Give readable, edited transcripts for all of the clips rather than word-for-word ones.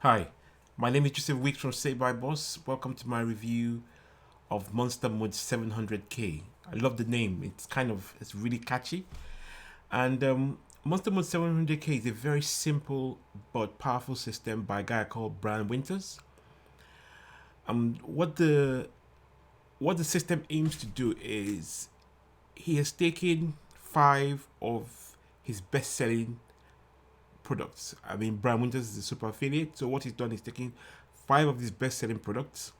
Hi, my name is Joseph Weeks from Say By Boss. Welcome to my review of MonsterMode 700K. I love the name. It's really catchy. And MonsterMode 700K is a very simple but powerful system by a guy called Brian Winters. Um, what the what the system aims to do is he has taken five of his best-selling products. I mean, Brian Winters is a super affiliate, so what he's done is taking five of his best-selling products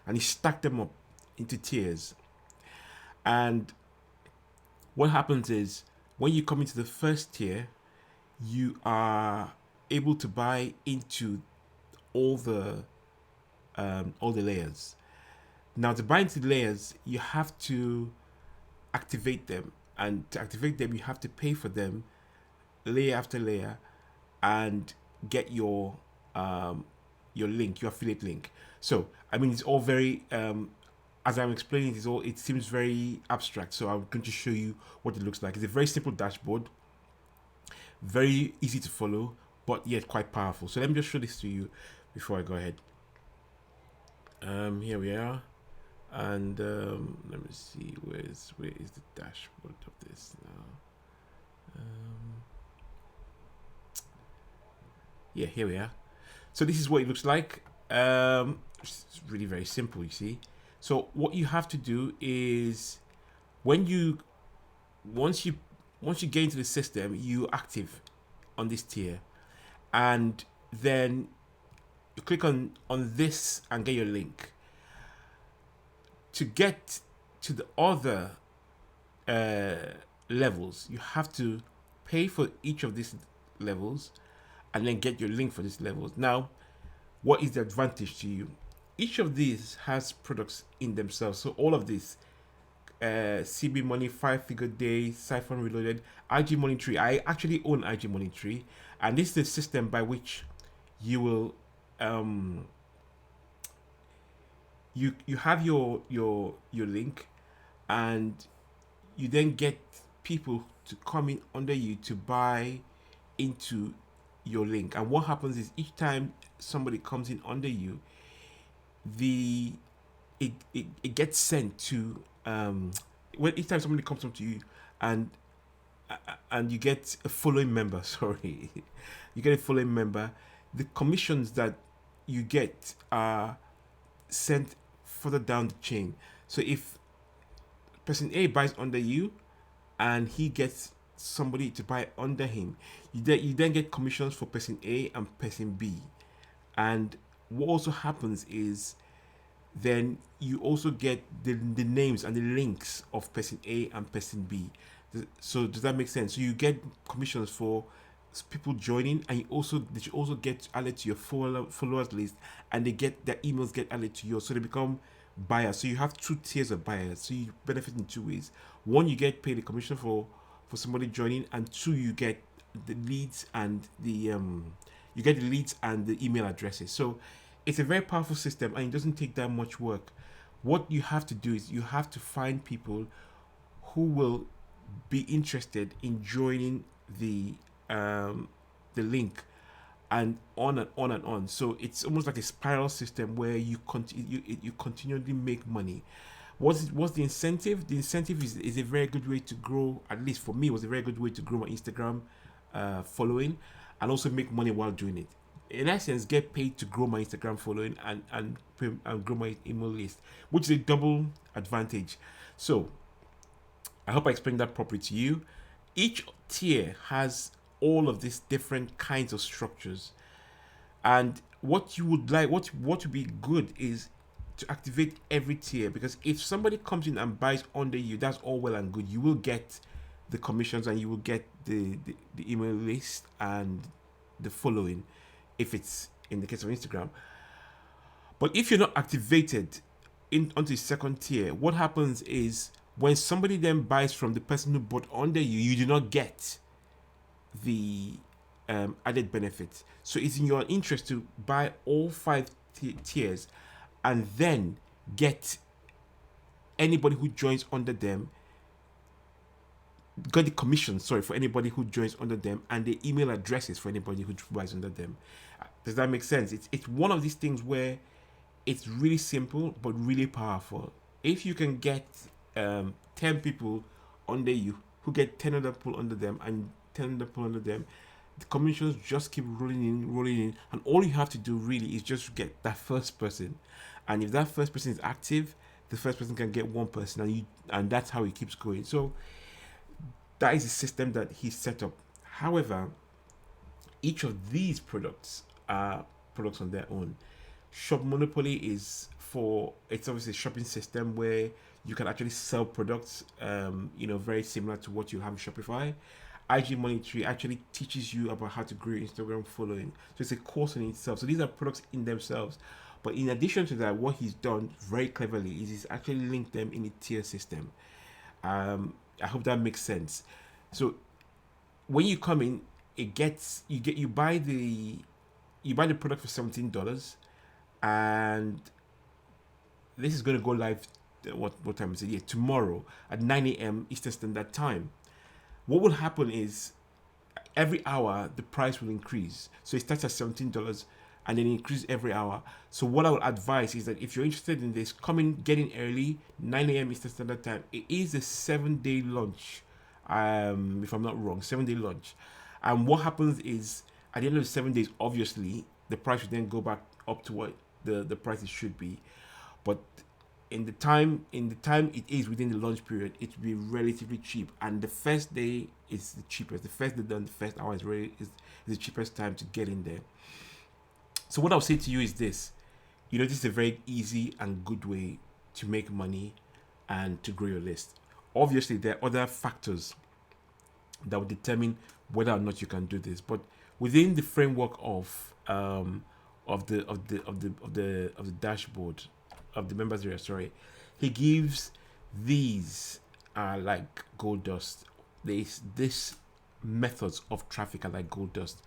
and he stacked them up into tiers. And what happens is when you come into the first tier, you are able to buy into all the layers. Now, to buy into the layers, you have to activate them, and to activate them, you have to pay for them layer after layer, and get your link, your affiliate link. So, I mean, it's all very as I'm explaining, it seems very abstract. So I'm going to show you what it looks like. It's a very simple dashboard, very easy to follow, but yet quite powerful. So let me just show this to you before I go ahead. Here we are, and let me see where is the dashboard of this now. Yeah, here we are. So this is what it looks like. It's really very simple, you see. So what you have to do is when you once you get into the system, you active on this tier, and then you click on this and get your link. To get to the other levels, you have to pay for each of these levels and then get your link for these levels. Now, what is the advantage to you? Each of these has products in themselves. So all of this, CB Money, 5-figure day, Siphon Reloaded, IG Money Tree. I actually own IG Money Tree, and this is the system by which you will you have your link, and you then get people to come in under you to buy into your link. And what happens is each time somebody comes in under you, it gets sent to when each time somebody comes up to you, and you get a following member. Sorry, you get a following member. The commissions that you get are sent further down the chain. So if person A buys under you, and he gets somebody to buy under him, you then get commissions for person A and person B. And what also happens is then you also get the names and the links of person A and person B. So does that make sense? So you get commissions for people joining, and they should also get added to your followers list, and their emails get added to yours, so they become buyers. So you have two tiers of buyers, so you benefit in two ways. One, you get paid a commission for somebody joining, and two, you get the leads and the email addresses. So it's a very powerful system, and it doesn't take that much work. What you have to do is you have to find people who will be interested in joining the link, and on and on and on. So it's almost like a spiral system where you continually make money. What's the incentive? The incentive is a very good way to grow. At least for me, it was a very good way to grow my Instagram following, and also make money while doing it. In essence, get paid to grow my Instagram following, and grow my email list, which is a double advantage. So I hope I explained that properly to you. Each tier has all of these different kinds of structures, and what you would like, what would be good is to activate every tier, because if somebody comes in and buys under you, that's all well and good. You will get the commissions, and you will get the email list and the following, if it's in the case of Instagram. But if you're not activated onto the second tier, what happens is when somebody then buys from the person who bought under you, you do not get the added benefits. So it's in your interest to buy all five tiers, and then get anybody who joins under them, get the commission, for anybody who joins under them, and the email addresses for anybody who buys under them. Does that make sense? It's one of these things where it's really simple but really powerful. If you can get 10 people under you who get 10 other people under them and 10 other people under them, the commissions just keep rolling in, and all you have to do really is just get that first person. And if that first person is active, the first person can get one person, and that's how it keeps going. So that is the system that he set up. However, each of these products are products on their own. Shop Monopoly it's obviously a shopping system where you can actually sell products, very similar to what you have in Shopify. IG Money Tree actually teaches you about how to grow your Instagram following. So it's a course in itself. So these are products in themselves. But in addition to that, what he's done very cleverly is he's actually linked them in a tier system. I hope that makes sense. So when you come in, you buy the product for $17, and this is going to go live. What time is it? Yeah, tomorrow at 9 a.m. Eastern Standard Time. What will happen is every hour the price will increase. So it starts at $17 and then increase every hour. So what I would advise is that if you're interested in this, get in early, 9 a.m. Eastern Standard Time. It is a 7-day launch, if I'm not wrong, 7-day launch. And what happens is at the end of the 7 days, obviously the price will then go back up to what the price it should be. But in the time it is within the launch period, it will be relatively cheap, and the first day is the cheapest. The first day done, the first hour is the cheapest time to get in there. So what I'll say to you is this: this is a very easy and good way to make money and to grow your list. Obviously, there are other factors that will determine whether or not you can do this, but within the framework of the dashboard of the members area, he gives these like gold dust. This methods of traffic are like gold dust.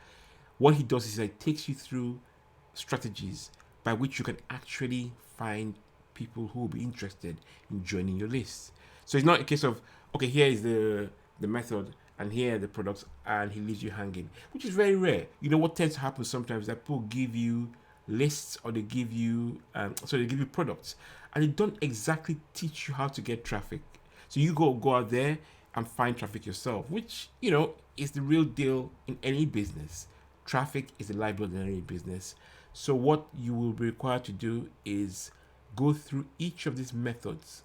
What he does is he takes you through strategies by which you can actually find people who will be interested in joining your list. So it's not a case of, okay, here is the method and here are the products, and he leaves you hanging, which is very rare. What tends to happen sometimes that people give you lists, or they give you products, and they don't exactly teach you how to get traffic. So you go out there and find traffic yourself, which is the real deal in any business. Traffic is the lifeblood in any business. So what you will be required to do is go through each of these methods,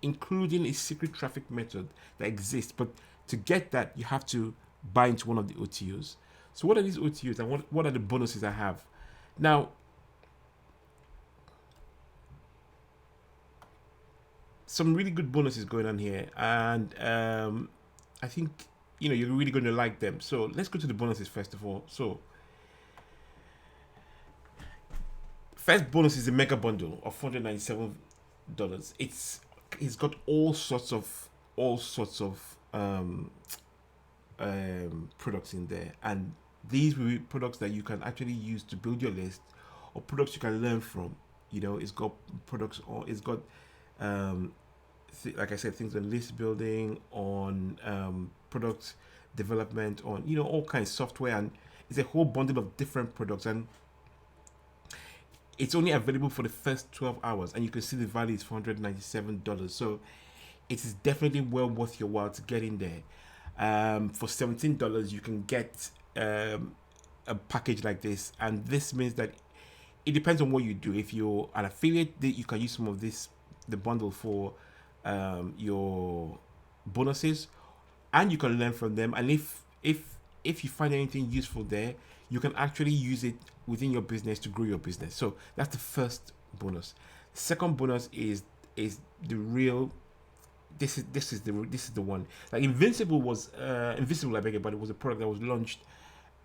including a secret traffic method that exists. But to get that, you have to buy into one of the OTUs. So what are these OTUs, and what are the bonuses I have? Now, some really good bonuses going on here, and I think you're really going to like them. So let's go to the bonuses first of all. So first bonus is a mega bundle of $497. It's got all sorts of products in there, and these will be products that you can actually use to build your list, or products you can learn from. It's got products, or it's got like I said, things on list building, on product development, on all kinds of software, and it's a whole bundle of different products, and it's only available for the first 12 hours, and you can see the value is $497. So it is definitely well worth your while to get in there. For $17, you can get a package like this, and this means that it depends on what you do. If you're an affiliate, you can use some of the bundle for your bonuses, and you can learn from them. And if you find anything useful there, you can actually use it within your business to grow your business. So that's the first bonus. The second bonus is the real. This is the one. Like Invincible was Invisible, I beg your pardon, was a product that was launched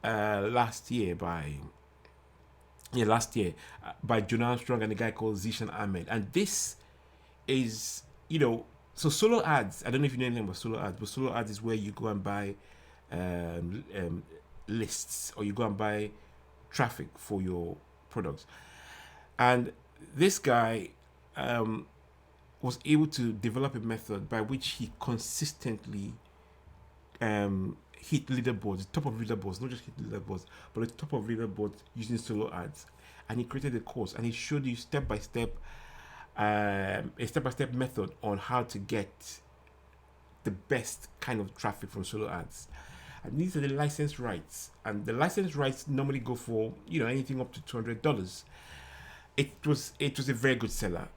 last year by John Armstrong and a guy called Zishan Ahmed. And this is, so solo ads. I don't know if you know anything about solo ads, but solo ads is where you go and buy lists, or you go and buy traffic for your products. And this guy was able to develop a method by which he consistently hit leaderboards, the top of leaderboards, not just hit leaderboards, but the top of leaderboards using solo ads. And he created a course and he showed you step by step, a step by step method on how to get the best kind of traffic from solo ads. And these are the license rights, and the license rights normally go for anything up to $200. It was a very good seller.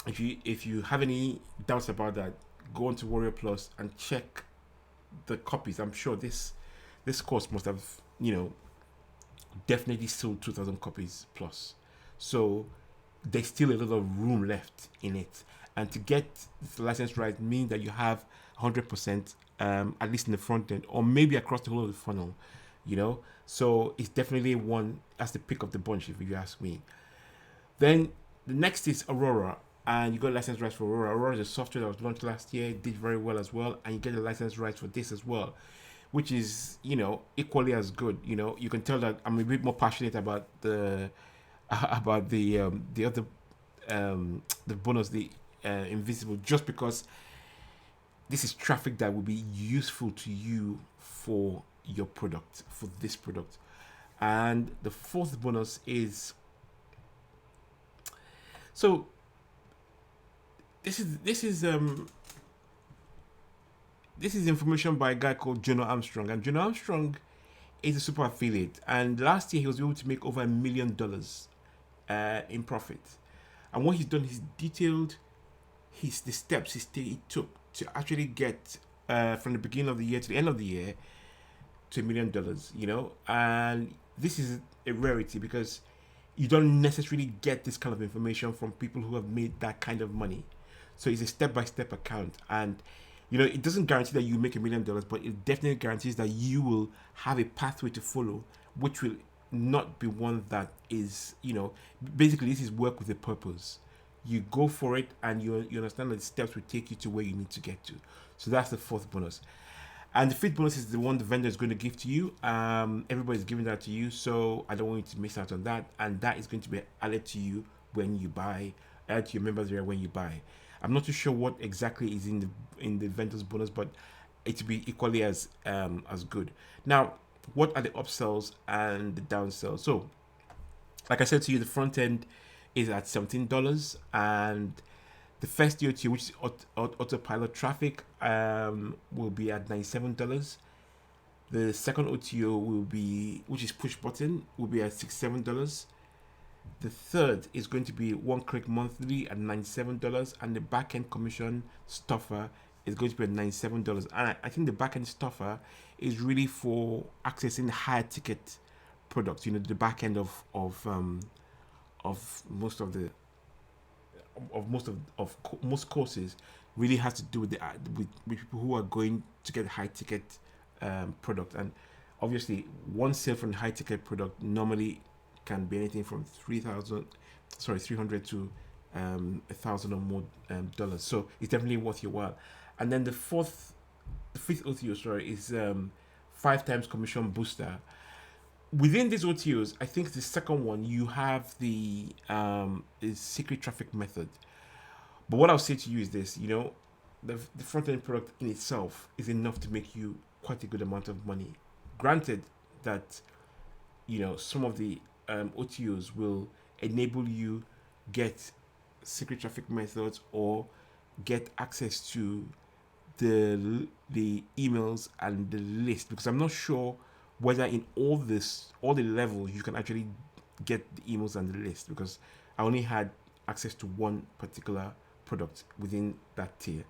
If you have any doubts about that, go on to Warrior Plus and check the copies. I'm sure this course must have definitely sold 2,000 copies plus. So there's still a lot of room left in it. And to get the license right means that you have 100%, at least in the front end, or maybe across the whole of the funnel. So it's definitely one that's the pick of the bunch, if you ask me. Then the next is Aurora, and you got license rights for Aurora. Aurora is a software that was launched last year, did very well as well, and you get the license rights for this as well, which is equally as good. You can tell that I'm a bit more passionate about the other the bonus, the invisible, just because this is traffic that will be useful to you for your product, for this product. And the fourth bonus is, so this is information by a guy called Jonah Armstrong, and Jonah Armstrong is a super affiliate, and last year he was able to make over $1 million in profit. And what he's done, he's detailed the steps he took to actually get from the beginning of the year to the end of the year to $1 million. And this is a rarity because you don't necessarily get this kind of information from people who have made that kind of money. So it's a step-by-step account, and it doesn't guarantee that you make $1 million, but it definitely guarantees that you will have a pathway to follow, which will not be one that is, basically this is work with a purpose. You go for it, and you understand that the steps will take you to where you need to get to. So that's the fourth bonus. And the fifth bonus is the one the vendor is going to give to you. Everybody's giving that to you, so I don't want you to miss out on that. And that is going to be added to you when you buy, added to your members area when you buy. I'm not too sure what exactly is in the vendor's bonus, but it will be equally as good. Now, what are the upsells and the downsells? So, like I said to you, the front end is at $17, and the first AOTO, which is autopilot traffic, will be at $97. The second OTO will be, which is push button, will be at $67. The third is going to be one click monthly at $97, and the backend commission stuffer is going to be at $97. And I think the backend stuffer is really for accessing higher ticket products. The backend of most courses really has to do with with people who are going to get high ticket product. And obviously, one sale from the high ticket product normally can be anything from $300 to $1,000 or more dollars. So it's definitely worth your while. And then the fifth OTO, is 5 times commission booster. Within these OTOs, I think the second one, you have the secret traffic method. But what I'll say to you is this: the front end product in itself is enough to make you quite a good amount of money. Granted that some of the OTOs will enable you get secret traffic methods or get access to the emails and the list, because I'm not sure whether in all the levels you can actually get the emails and the list, because I only had access to one particular product within that tier.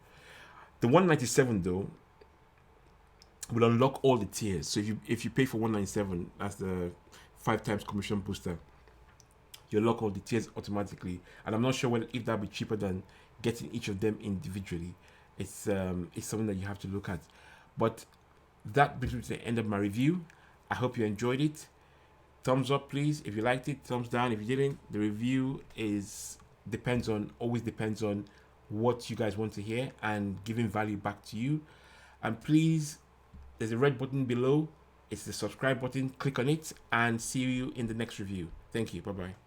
The 197 though will unlock all the tiers. So if you pay for 197 as the 5 times commission booster, you unlock all the tiers automatically. And I'm not sure if that'll be cheaper than getting each of them individually. It's something that you have to look at. But that brings me to the end of my review. I hope you enjoyed it. Thumbs up, please, if you liked it. Thumbs down if you didn't. The review always depends on what you guys want to hear and giving value back to you. And please, there's a red button below. It's the subscribe button. Click on it and see you in the next review. Thank you. Bye-bye.